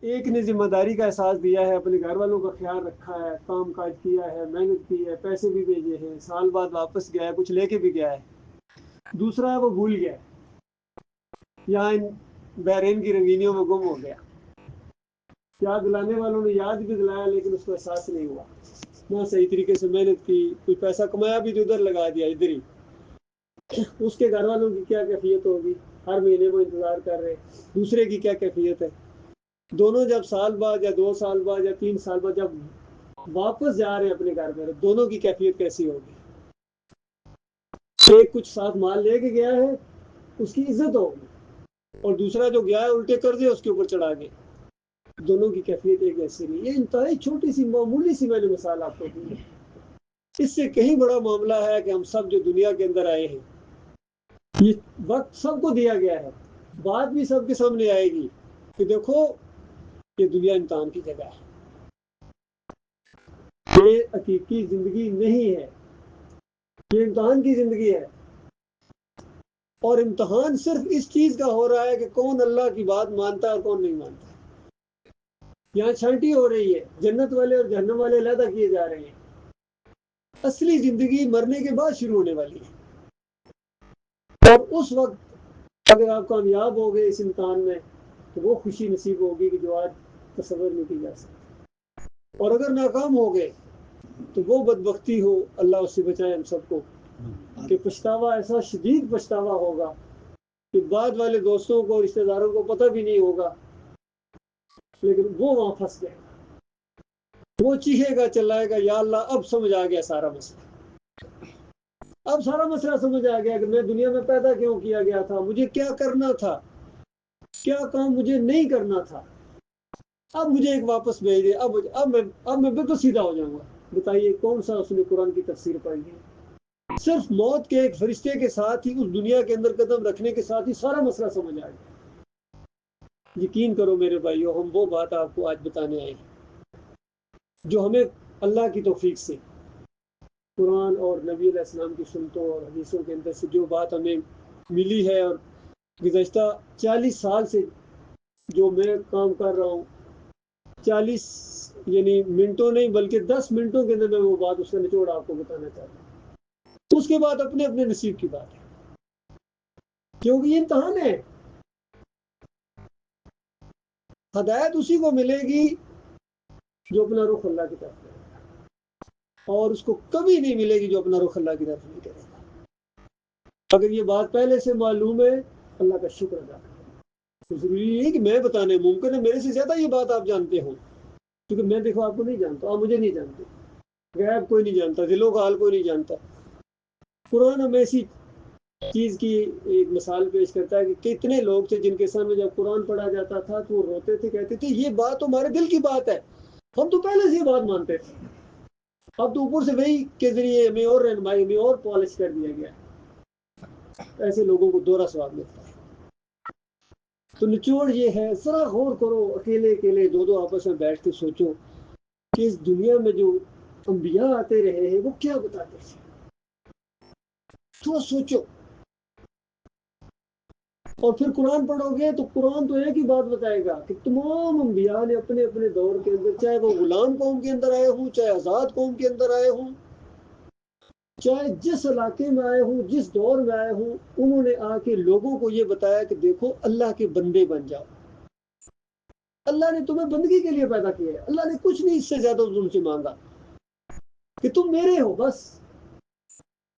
ایک نے ذمہ داری کا احساس دیا ہے، اپنے گھر والوں کا خیال رکھا ہے، کام کاج کیا ہے، محنت کی ہے، پیسے بھی بھیجے ہیں، سال بعد واپس گیا ہے، کچھ لے کے بھی گیا ہے۔ دوسرا ہے وہ بھول گیا، یہاں ان بحرین کی رنگینیوں میں گم ہو گیا۔ یاد دلانے والوں نے یاد بھی دلایا لیکن اس کو احساس نہیں ہوا، نہ صحیح طریقے سے محنت کی، کوئی پیسہ کمایا بھی تو ادھر لگا دیا ادھر ہی۔ اس کے گھر والوں کی کیا کیفیت ہوگی، ہر مہینے وہ انتظار کر رہے، دوسرے کی کیا کیفیت ہے۔ دونوں جب سال بعد یا 2 سال بعد یا 3 سال بعد جب واپس جا رہے ہیں اپنے گھر میں، دونوں کی کیفیت کیسی ہوگی۔ ایک کچھ ساتھ مال لے کے گیا ہے، اس کی عزت ہوگی، اور دوسرا جو گیا ہے الٹے قرضے اس کے اوپر چڑھا گئے، دونوں کی کیفیت ایک ایسی نہیں۔ یہ انتہائی چھوٹی سی معمولی سی میں نے مثال آپ کو دی ہے، اس سے کہیں بڑا معاملہ ہے کہ ہم سب جو دنیا کے اندر آئے ہیں، یہ وقت سب کو دیا گیا ہے، بات بھی سب کے سامنے آئے گی کہ دیکھو یہ دنیا امتحان کی جگہ ہے، یہ حقیقی زندگی نہیں ہے، یہ امتحان کی زندگی ہے۔ اور امتحان صرف اس چیز کا ہو رہا ہے کہ کون اللہ کی بات مانتا ہے اور کون نہیں مانتا۔ یہاں چھانٹی ہو رہی ہے، جنت والے اور جہنم والے علیحدہ کیے جا رہے ہیں۔ اصلی زندگی مرنے کے بعد شروع ہونے والی ہے، اور اس وقت اگر آپ کامیاب ہو گئے اس امتحان میں تو وہ خوشی نصیب ہوگی کہ جو آج تصور نہیں کی جا سکتی، اور اگر ناکام ہو گئے تو وہ بدبختی ہو، اللہ اس سے بچائے ہم سب کو، کہ پچھتاوا ایسا شدید پچھتاوا ہوگا کہ بعد والے دوستوں کو رشتہ داروں کو پتہ بھی نہیں ہوگا، لیکن وہ وہاں پھنس گئے، وہ چیخے گا چلائے گا یا اللہ اب سمجھ آ گیا سارا مسئلہ، اب سارا مسئلہ سمجھ آ گیا کہ میں دنیا میں پیدا کیوں کیا گیا تھا، مجھے کیا کرنا تھا، کیا کام مجھے نہیں کرنا تھا، اب مجھے ایک واپس بھیج دے، اب میں بالکل سیدھا ہو جاؤں گا۔ بتائیے کون سا اس نے قرآن کی تفسیر پڑھی ہے؟ صرف موت کے ایک فرشتے کے ساتھ ہی اس دنیا کے اندر قدم رکھنے کے ساتھ ہی سارا مسئلہ سمجھ آ گیا۔ یقین کرو میرے بھائیو، ہم وہ بات آپ کو آج بتانے آئے ہیں جو ہمیں اللہ کی توفیق سے قرآن اور نبی علیہ السلام کی سنتوں اور حدیثوں کے اندر سے جو بات ہمیں ملی ہے، اور گزشتہ 40 سال سے جو میں کام کر رہا ہوں، 40 یعنی منٹوں نہیں بلکہ 10 منٹوں کے اندر میں وہ بات اس کا نچوڑ آپ کو بتانا چاہتا ہوں۔ اس کے بعد اپنے اپنے نصیب کی بات ہے، کیونکہ یہ امتحان ہے۔ ہدایت اسی کو ملے گی جو اپنا رخ اللہ کی طرف کرے گا، اور اس کو کبھی نہیں ملے گی جو اپنا رخ اللہ کی طرف نہیں کرے گا۔ اگر یہ بات پہلے سے معلوم ہے، اللہ کا شکر ادا کریں۔ تو ضروری ہے کہ میں بتانے، ممکن ہے میرے سے زیادہ یہ بات آپ جانتے ہوں، کیونکہ میں دیکھو آپ کو نہیں جانتا، آپ مجھے نہیں جانتے، غیب کوئی نہیں جانتا، دلوں کا حال کوئی نہیں جانتا۔ قرآن ہمیں ایسی چیز کی ایک مثال پیش کرتا ہے کہ کتنے لوگ تھے جن کے سامنے جب قرآن پڑھا جاتا تھا تو وہ روتے تھے، کہتے تھے یہ بات تو ہمارے دل کی بات ہے، ہم تو پہلے سے یہ بات مانتے تھے، اب تو اوپر سے وہی کے ذریعے ہمیں اور رہنمائی ہمیں اور پالش کر دیا گیا۔ ایسے لوگوں کو دوہرا ثواب ملتا ہے۔ تو نچوڑ یہ ہے، ذرا غور کرو، اکیلے اکیلے دو آپس میں بیٹھ کے سوچو کہ اس دنیا میں جو انبیاء آتے رہے ہیں وہ کیا بتاتے تھے، تھوڑا سوچو۔ اور پھر قرآن پڑھو گے تو قرآن تو ایک ہی بات بتائے گا کہ تمام انبیاء نے اپنے اپنے دور کے اندر، چاہے وہ غلام قوم کے اندر آئے ہوں، چاہے آزاد قوم کے اندر آئے ہوں، چاہے جس علاقے میں آئے ہوں، جس دور میں آئے ہوں، انہوں نے آ کے لوگوں کو یہ بتایا کہ دیکھو اللہ کے بندے بن جاؤ، اللہ نے تمہیں بندگی کے لیے پیدا کیا ہے، اللہ نے کچھ نہیں اس سے زیادہ تم سے مانگا کہ تم میرے ہو، بس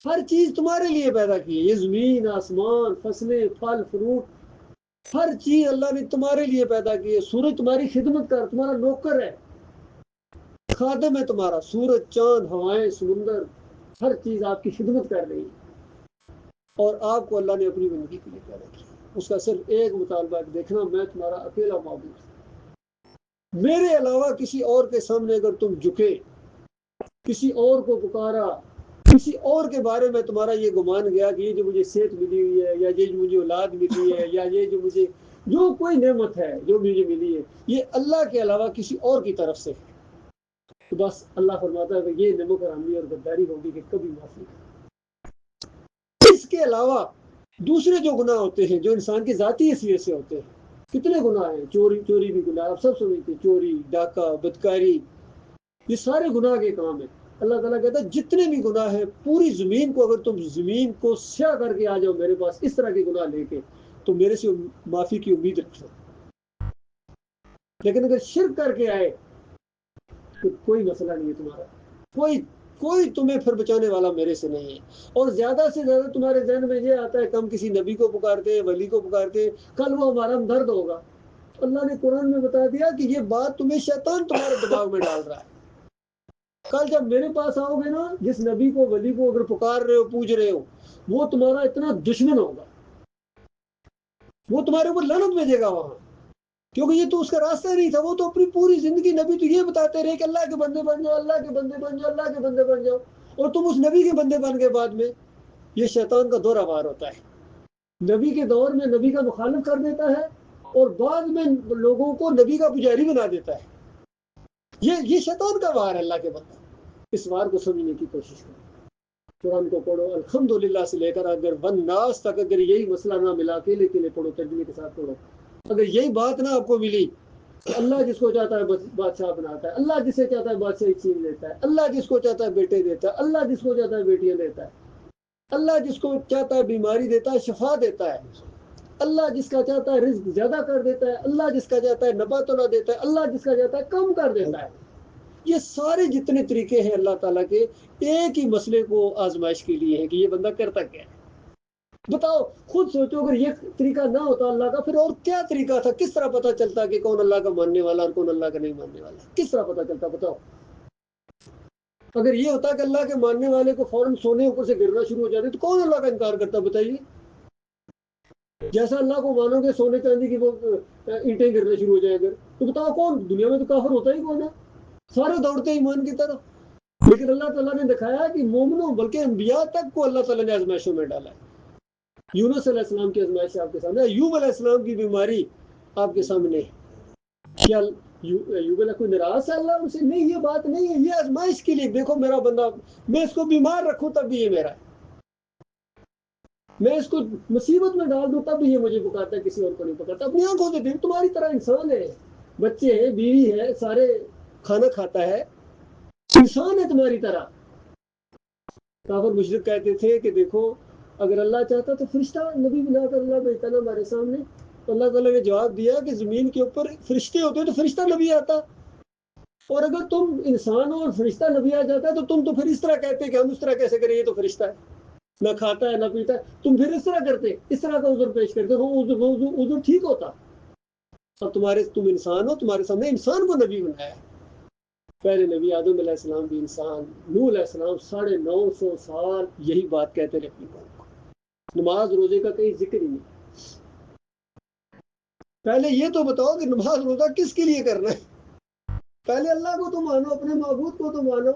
ہر چیز تمہارے لیے پیدا کی ہے، یہ زمین آسمان، فصلیں، پھل فروٹ، ہر چیز اللہ نے تمہارے لیے پیدا کی ہے۔ سورج تمہاری خدمت کر، تمہارا نوکر ہے، خادم ہے تمہارا، سورج، چاند، ہوائیں، سمندر، ہر چیز آپ کی خدمت کر رہی ہے، اور آپ کو اللہ نے اپنی بندگی کے لیے پیدا کیا۔ اس کا صرف ایک مطالبہ ہے، دیکھنا میں تمہارا اکیلا معبود ہوں، میرے علاوہ کسی اور کے سامنے اگر تم جھکے، کسی اور کو پکارا، کسی اور کے بارے میں تمہارا یہ گمان گیا کہ یہ جو مجھے صحت ملی ہوئی ہے، یا یہ جو مجھے اولاد ملی ہے، یا یہ جو مجھے جو کوئی نعمت ہے جو مجھے ملی ہے، یہ اللہ کے علاوہ کسی اور کی طرف سے ہے، تو بس اللہ فرماتا ہے کہ یہ نمک حرامی اور غداری ہوگی کہ کبھی معافی نہیں۔ اس کے علاوہ دوسرے جو گناہ ہوتے ہیں جو انسان کی ذاتی حیثیت سے ہوتے ہیں، کتنے گناہ ہیں، چوری بھی گناہ، آپ سب سمجھتے، چوری، ڈاکہ، بدکاری، یہ سارے گناہ کے کام ہیں۔ اللہ تعالیٰ کہتا ہے جتنے بھی گناہ ہیں پوری زمین کو، اگر تم زمین کو سیاہ کر کے آ جاؤ میرے پاس اس طرح کے گناہ لے کے، تو میرے سے معافی کی امید رکھو۔ لیکن اگر شرک کر کے آئے تو کوئی مسئلہ نہیں ہے تمہارا، کوئی تمہیں پھر بچانے والا میرے سے نہیں ہے۔ اور زیادہ سے زیادہ تمہارے ذہن میں یہ آتا ہے کہ ہم کسی نبی کو پکارتے ہیں، ولی کو پکارتے ہیں، کل وہ ہمارا ہمدرد ہوگا۔ اللہ نے قرآن میں بتا دیا کہ یہ بات تمہیں شیطان تمہارے دماغ میں ڈال رہا ہے۔ کل جب میرے پاس آؤ گے نا، جس نبی کو ولی کو اگر پکار رہے ہو، پوج رہے ہو، وہ تمہارا اتنا دشمن ہوگا، وہ تمہارے اوپر لعنت بھیجے گا وہاں، کیونکہ یہ تو اس کا راستہ نہیں تھا۔ وہ تو اپنی پوری زندگی نبی تو یہ بتاتے رہے کہ اللہ کے بندے بن جاؤ، اللہ کے بندے بن جاؤ، اللہ کے بندے بن جاؤ، اور تم اس نبی کے بندے بن گئے بعد میں۔ یہ شیطان کا دورہ وار ہوتا ہے، نبی کے دور میں نبی کا مخالف کر دیتا ہے اور بعد میں لوگوں کو نبی کا پجاری بنا دیتا ہے۔ یہ شیطان کا وار ہے اللہ کے بندہ۔ اس وار کو سمجھنے کی کوشش کرو، قرآن کو پڑھو، الحمدللہ سے لے کر اگر والناس تک اگر یہی مسئلہ نہ ملا کے لیے پڑھو، ترجمے کے ساتھ پڑھو، اگر یہی بات نہ آپ کو ملی کہ اللہ جس کو چاہتا ہے بادشاہ بناتا ہے، اللہ جسے چاہتا ہے بادشاہی چھین لیتا ہے، اللہ جس کو چاہتا ہے بیٹے دیتا ہے، اللہ جس کو چاہتا ہے بیٹیاں دیتا ہے، اللہ جس کو چاہتا ہے بیماری دیتا ہے، شفا دیتا ہے، اللہ جس کا چاہتا ہے رزق زیادہ کر دیتا ہے، اللہ جس کا چاہتا ہے نبا تولا دیتا ہے، اللہ جس کا چاہتا ہے کم کر دیتا ہے۔ یہ سارے جتنے طریقے ہیں اللہ تعالیٰ کے، ایک ہی مسئلے کو آزمائش کے لیے ہے کہ یہ بندہ کرتا کیا ہے۔ بتاؤ، خود سوچو، اگر یہ طریقہ نہ ہوتا اللہ کا، پھر اور کیا طریقہ تھا؟ کس طرح پتا چلتا کہ کون اللہ کا ماننے والا اور کون اللہ کا نہیں ماننے والا؟ کس طرح پتا چلتا بتاؤ؟ اگر یہ ہوتا کہ اللہ کے ماننے والے کو فوراً سونے اوپر سے گرنا شروع ہو جاتے تو کون اللہ کا انکار کرتا؟ بتائیے، جیسا اللہ کو مانو گے سونے چاندی کی وہ اینٹیں گرنا شروع ہو جائیں گے، تو بتاؤ کون دنیا میں؟ تو کافر ہوتا ہی کون ہے؟ سارے دوڑتے ایمان کی طرف۔ لیکن اللہ تعالیٰ نے دکھایا کہ مومنوں بلکہ انبیاء تک کو اللہ تعالیٰ نے آزمائشوں میں ڈالا ہے۔ یونس علیہ السلام کی آزمائش آپ کے سامنے، ایوب علیہ السلام کی بیماری آپ کے سامنے۔ کیا ایوب علیہ کوئی ناراض ہے اللہ سے؟ نہیں، یہ بات نہیں ہے، یہ آزمائش کے لیے۔ دیکھو میرا بندہ، میں اس کو بیمار رکھوں تب بھی یہ میرا ہے، میں اس کو مصیبت میں ڈال دوں تب بھی یہ مجھے پکارتا ہے، کسی اور کو نہیں پکارتا۔ اپنی آنکھوں سے دیکھ، تمہاری طرح انسان ہے، بچے ہیں، بیوی ہے، سارے کھانا کھاتا ہے، انسان ہے تمہاری طرح۔ کافر مشرک کہتے تھے کہ دیکھو اگر اللہ چاہتا تو فرشتہ نبی بنا کر اللہ بھیجتا نا ہمارے سامنے۔ تو اللہ تعالیٰ نے جواب دیا کہ زمین کے اوپر فرشتے ہوتے تو فرشتہ نبی آتا، اور اگر تم انسان ہو اور فرشتہ نبی آ جاتا ہے تو تم تو پھر اس طرح کہتے کہ ہم اس طرح کیسے کریں، یہ تو فرشتہ ہے، نہ کھاتا ہے نہ پیتا ہے، تم پھر اس طرح کرتے، اس طرح کا عذر پیش کرتے، وہ عذر ٹھیک ہوتا۔ اب تم انسان ہو، تمہارے سامنے انسان کو نبی بنایا۔ پہلے نبی آدم علیہ السلام بھی انسان، نوح علیہ السلام 950 سال یہی بات کہتے رہے اپنی قوم کو۔ نماز روزے کا کہیں ذکر ہی نہیں۔ پہلے یہ تو بتاؤ کہ نماز روزہ کس کے لیے کرنا ہے؟ پہلے اللہ کو تو مانو، اپنے معبود کو تو مانو۔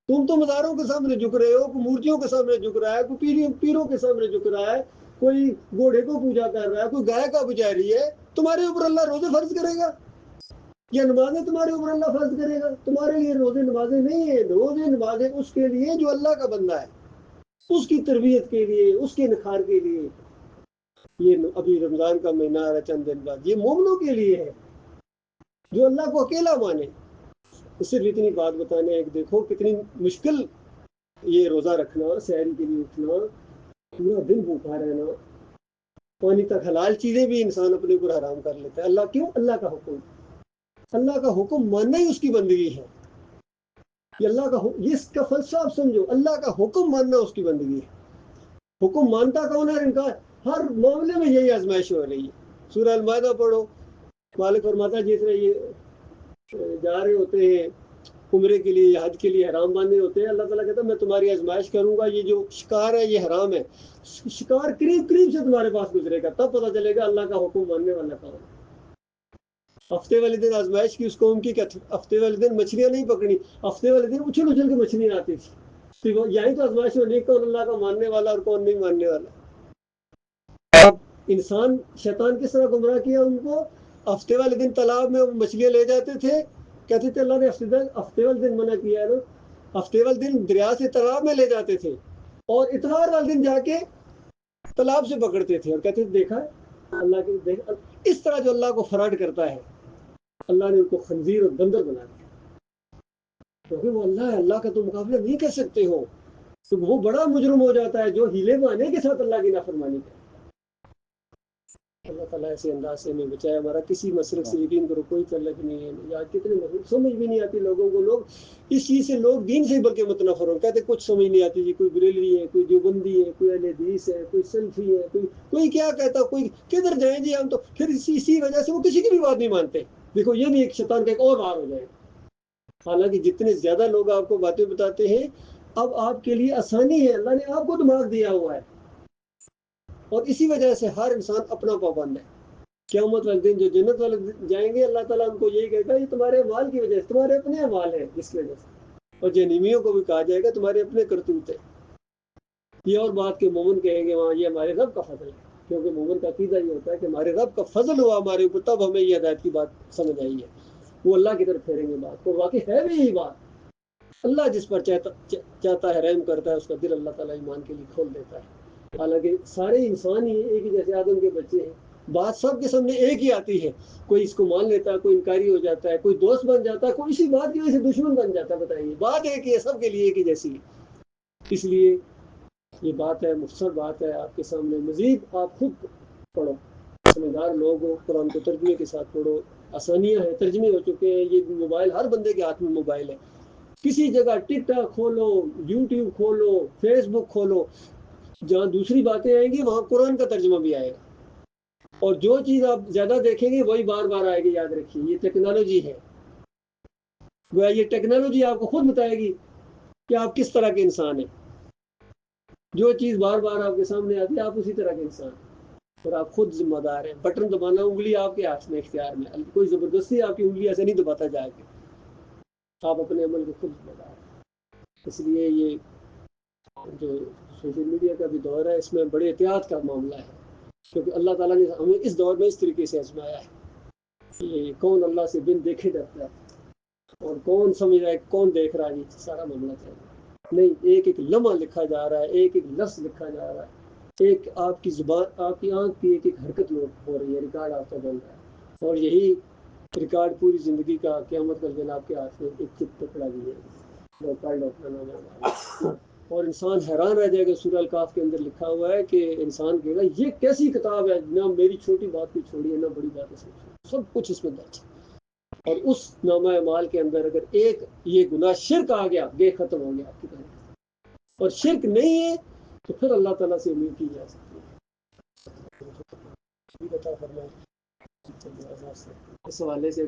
تم تو مزاروں کے سامنے جھک رہے ہو، کوئی مورتیوں کے سامنے جھک رہا ہے، کوئی پیروں کے سامنے جھک رہا ہے، کوئی گھوڑے کو پوجا کر رہا ہے، کوئی گائے کا پجاری ہے۔ تمہارے اوپر اللہ روزے فرض کرے گا یا نمازیں تمہارے اوپر اللہ فرض کرے گا؟ تمہارے لیے روزے نمازیں نہیں ہیں، روزے نمازیں اس کے لیے جو اللہ کا بندہ ہے، اس کی تربیت کے لیے، اس کے نکھار کے لیے۔ یہ ابھی رمضان کا مہینہ آ رہا ہے چند دن بعد، یہ مومنوں کے لیے ہے جو اللہ کو اکیلا مانے۔ صرف اتنی بات بتانے ہیں کہ دیکھو کتنی مشکل یہ روزہ رکھنا، سحری کے لیے اٹھنا، پورا دن بھوکا رہنا، پانی تک حلال چیزیں بھی انسان اپنے اوپر حرام کر لیتا ہے۔ اللہ کیوں؟ اللہ کا حکم، اللہ کا حکم ماننا ہی اس کی بندگی ہے۔ یہ اللہ کا اس کا فلسفہ آپ سمجھو، اللہ کا حکم ماننا اس کی بندگی ہے۔ حکم مانتا کون ہے؟ انکار ہر معاملے میں یہی آزمائش ہو رہی ہے۔ سورہ المائدہ پڑھو، مالک فرماتا جس طرح یہ جا رہے ہوتے ہیں عمرے کے لیے، حج کے لیے حرام باندھے ہوتے ہیں، اللہ تعالیٰ کہتا ہے میں تمہاری آزمائش کروں گا، یہ جو شکار ہے یہ حرام ہے، شکار قریب سے تمہارے پاس گزرے گا، تب پتہ چلے گا اللہ کا حکم ماننے والا کون ہے۔ ہفتے والے دن آزمائش کی اس قوم کی کہ ہفتے والے دن مچھلیاں نہیں پکڑی، ہفتے والے دن اچھل کے مچھلیاں آتی تھی۔ یہی تو آزمائش ہونی کون اللہ کا ماننے والا اور کون نہیں ماننے والا۔ اب انسان شیطان کس طرح گمراہ کیا ان کو؟ ہفتے والے دن تالاب میں مچھلیاں لے جاتے تھے، کہتے تھے اللہ نے ہفتے والے دن منع کیا ہے نا، ہفتے والے دن دریا سے تالاب میں لے جاتے تھے اور اتوار والے دن جا کے تالاب سے پکڑتے تھے اور کہتے تھے دیکھا اللہ کے اس طرح جو اللہ کو فراڈ کرتا ہے اللہ نے ان کو خنزیر اور بندر بنا دیا، کیونکہ وہ اللہ ہے، اللہ کا تو مقابلہ نہیں کر سکتے ہو، تو وہ بڑا مجرم ہو جاتا ہے جو ہیلے بہانے کے ساتھ اللہ کی نافرمانی کرے۔ اللہ تعالیٰ ایسے انداز سے ہمیں بچائے، ہمارا کسی مسلک سے یقین کرو کوئی تعلق نہیں ہے، یا کتنے سمجھ بھی نہیں آتی لوگوں کو، لوگ اس چیز سے لوگ دین سے بلکہ متنفر ہو، کہتے کچھ سمجھ نہیں آتی جی، کوئی بریلوی ہے، کوئی دیوبندی ہے، کوئی اہل حدیث ہے، کوئی سلفی ہے، کوئی کیا کہتا، کوئی کدھر جائیں جی ہم، تو پھر اسی وجہ سے وہ کسی کی بھی بات نہیں مانتے۔ دیکھو یہ بھی ایک شیطان کا ایک اور وار ہو جائے، حالانکہ جتنے زیادہ لوگ آپ کو باتیں بتاتے ہیں اب آپ کے لیے آسانی ہے، اللہ نے آپ کو دماغ دیا ہوا ہے، اور اسی وجہ سے ہر انسان اپنا پابند ہے۔ قیامت والے دن جو جنت والے جائیں گے اللہ تعالیٰ ان کو یہی کہے گا یہ تمہارے اعمال کی وجہ سے، تمہارے اپنے اعمال ہیں جس کی وجہ سے، اور جہنمیوں کو بھی کہا جائے گا تمہارے اپنے کرتوت ہے۔ یہ اور بات کہ مومن کہیں گے وہاں یہ ہمارے رب کا فضل ہے، کیونکہ مومن کا عقیدہ یہ ہوتا ہے کہ ہمارے رب کا فضل ہوا ہمارے اوپر، تب ہمیں یہ ہدایت کی بات سمجھ آئی ہے، وہ اللہ کی طرف پھیریں گے بات، اور واقعی ہے بھی یہی بات، اللہ جس پر چاہتا ہے رحم کرتا ہے، اس کا دل اللہ تعالیٰ ایمان کے لیے کھول دیتا ہے۔ حالانکہ سارے انسان ہی ایک ہی جیسے آدم کے بچے ہیں، بات سب کے سامنے ایک ہی آتی ہے، کوئی اس کو مان لیتا ہے، کوئی انکاری ہو جاتا ہے، کوئی دوست بن جاتا ہے، کوئی اسی بات کی وجہ سے دشمن بن جاتا ہے، بتائیے بات ایک ہی ہے، سب کے لیے ایک ہی جیسی ہے۔ اس لیے یہ بات ہے، مختصر بات ہے آپ کے سامنے، مزید آپ خود پڑھو، سمجھدار لوگ ہو، قرآن کو ترجمے کے ساتھ پڑھو، آسانیاں ہیں، ترجمے ہو چکے ہیں، یہ موبائل ہر بندے کے ہاتھ میں موبائل ہے، کسی جگہ ٹک ٹاک کھولو، یوٹیوب کھولو، فیس بک کھولو، جہاں دوسری باتیں آئیں گی وہاں قرآن کا ترجمہ بھی آئے گا، اور جو چیز آپ زیادہ دیکھیں گے وہی بار بار آئے گی، یاد رکھیے یہ ٹیکنالوجی ہے، گویا یہ ٹیکنالوجی آپ کو خود بتائے گی کہ آپ کس طرح کے انسان ہیں، جو چیز بار بار آپ کے سامنے آتی ہے آپ اسی طرح کے انسان ہیں، اور آپ خود ذمہ دار ہیں، بٹن دبانا انگلی آپ کے ہاتھ میں، اختیار میں، کوئی زبردستی آپ کی انگلی ایسے نہیں دباتا جائے گا، آپ اپنے عمل کے خود ذمہ دار ہیں۔ اس لیے یہ جو سوشل میڈیا کا بھی دور ہے اس میں بڑے احتیاط کا معاملہ ہے، کیونکہ اللہ تعالیٰ نے ہمیں اس دور میں اس طریقے سے آزمایا ہے کہ کون اللہ سے بن دیکھے ڈرتا ہے اور کون سمجھ رہا ہے کون دیکھ رہا ہے، یہ سارا معاملہ چاہیے نہیں، ایک ایک لمحہ لکھا جا رہا ہے، ایک ایک لفظ لکھا جا رہا ہے، ایک آپ کی زبان، آپ کی آنکھ کی ایک ایک حرکت ہو رہی ہے، ریکارڈ آپ کا بن رہا ہے، اور یہی ریکارڈ پوری زندگی کا قیامت کا دن آپ کے ہاتھ میں ایک چپ پکڑا دی ہے، اپنا نام ہے، اور انسان حیران رہ جائے گا۔ سورہ الکاف کے اندر لکھا ہوا ہے کہ انسان کہے گا یہ کیسی کتاب ہے، نہ میری چھوٹی بات کو چھوڑی ہے نہ بڑی بات ہے، سب کچھ اس میں درج ہے، اور اس نامہ اعمال کے اندر اگر ایک یہ گناہ شرک آ گیا یہ ختم ہو گیا آپ کی تاریخ، اور شرک نہیں ہے تو پھر اللہ تعالیٰ سے امید کی جا سکتی ہے۔ اس حوالے سے